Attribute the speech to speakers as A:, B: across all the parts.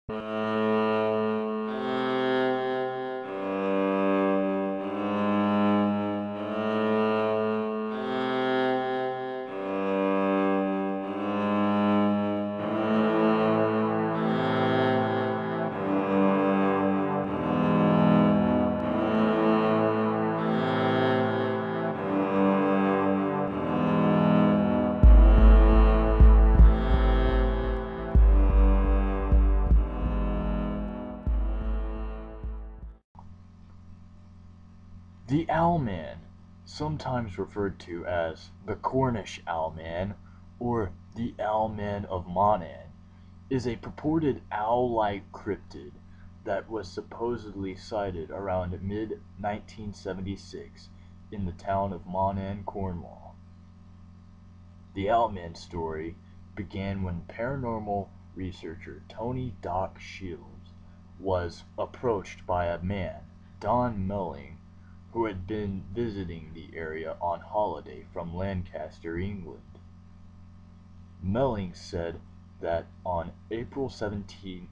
A: The Owlman, sometimes referred to as the Cornish Owlman or the Owlman of Monan, is a purported owl-like cryptid that was supposedly sighted around mid-1976 in the town of Monan, Cornwall. The Owlman story began when paranormal researcher Tony "Doc" Shields was approached by a man, Don Melling, who had been visiting the area on holiday from Lancaster, England. Melling said that on April 17,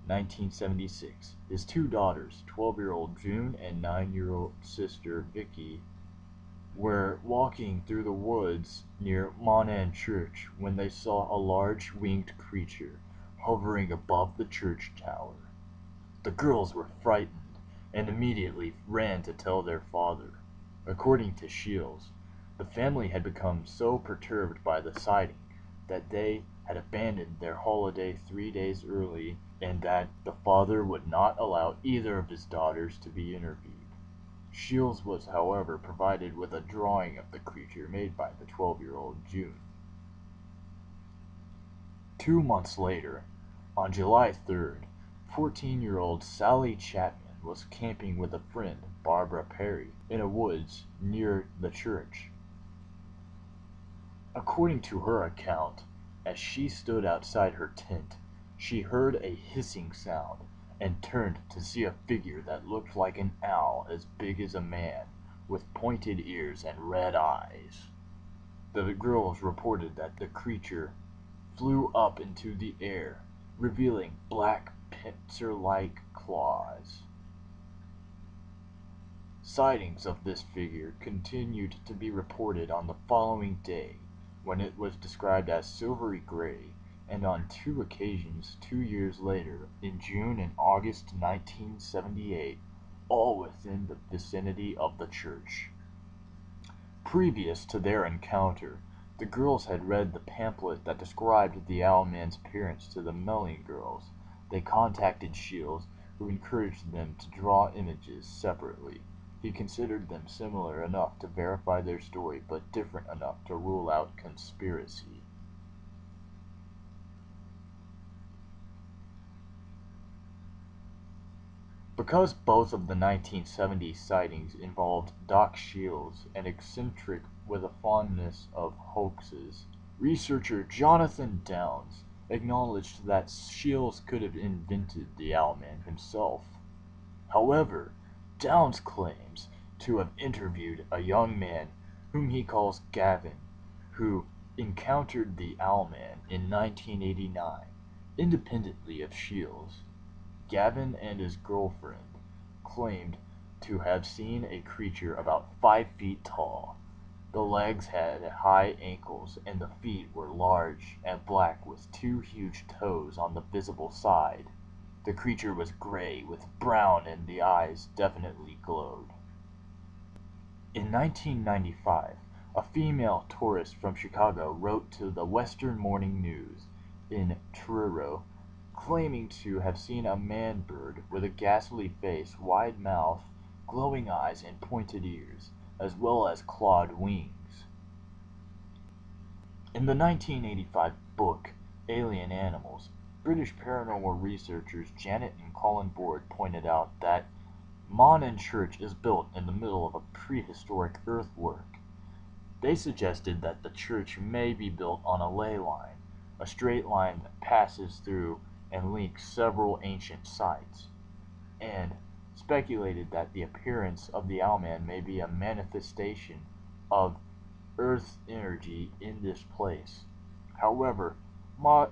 A: 1976, his two daughters, 12-year-old June and 9-year-old sister Vicky, were walking through the woods near Monan Church when they saw a large winged creature hovering above the church tower. The girls were frightened and immediately ran to tell their father. According to Shields, the family had become so perturbed by the sighting that they had abandoned their holiday 3 days early, and that the father would not allow either of his daughters to be interviewed. Shields was, however, provided with a drawing of the creature made by the 12-year-old June. 2 months later, on July 3rd, 14-year-old Sally Chapman was camping with a friend, Barbara Perry, in a woods near the church. According to her account, as she stood outside her tent, she heard a hissing sound and turned to see a figure that looked like an owl as big as a man, with pointed ears and red eyes. The girls reported that the creature flew up into the air, revealing black pincer-like claws. Sightings of this figure continued to be reported on the following day, when it was described as silvery gray, and on 2 occasions 2 years later, in June and August 1978, all within the vicinity of the church. Previous to their encounter, the girls had read the pamphlet that described the Owlman's appearance to the Melling girls. They contacted Shields, who encouraged them to draw images separately. He considered them similar enough to verify their story, but different enough to rule out conspiracy. Because both of the 1970 sightings involved Doc Shields, an eccentric with a fondness of hoaxes, researcher Jonathan Downes acknowledged that Shields could have invented the Owlman himself. However, Downes claims to have interviewed a young man whom he calls Gavin, who encountered the Owlman in 1989, independently of Shields. Gavin and his girlfriend claimed to have seen a creature about 5 feet tall. The legs had high ankles and the feet were large and black with 2 huge toes on the visible side. The creature was gray with brown and the eyes definitely glowed. In 1995, a female tourist from Chicago wrote to the Western Morning News in Truro, claiming to have seen a man-bird with a ghastly face, wide mouth, glowing eyes, and pointed ears, as well as clawed wings. In the 1985 book Alien Animals, British paranormal researchers Janet and Colin Board pointed out that Monan Church is built in the middle of a prehistoric earthwork. They suggested that the church may be built on a ley line, a straight line that passes through and links several ancient sites, and speculated that the appearance of the Owlman may be a manifestation of Earth's energy in this place. However,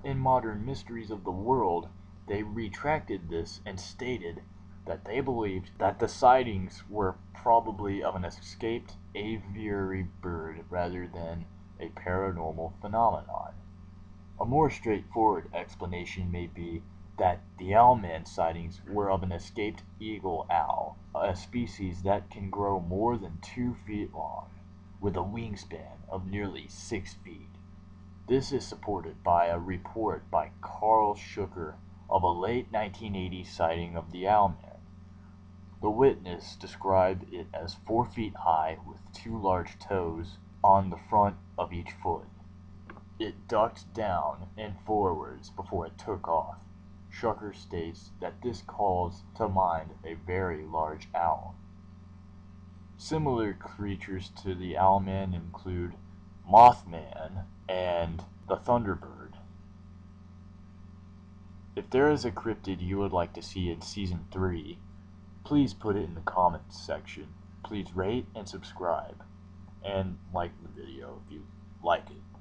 A: in modern mysteries of the world, they retracted this and stated that they believed that the sightings were probably of an escaped aviary bird rather than a paranormal phenomenon. A more straightforward explanation may be that the Owlman sightings were of an escaped eagle owl, a species that can grow more than 2 feet long, with a wingspan of nearly 6 feet. This is supported by a report by Carl Schucker of a late 1980s sighting of the Owlman. The witness described it as 4 feet high with 2 large toes on the front of each foot. It ducked down and forwards before it took off. Schucker states that this calls to mind a very large owl. Similar creatures to the Owlman include Mothman and the Thunderbird. If there is a cryptid you would like to see in Season 3, please put it in the comments section. Please rate and subscribe, and like the video if you like it.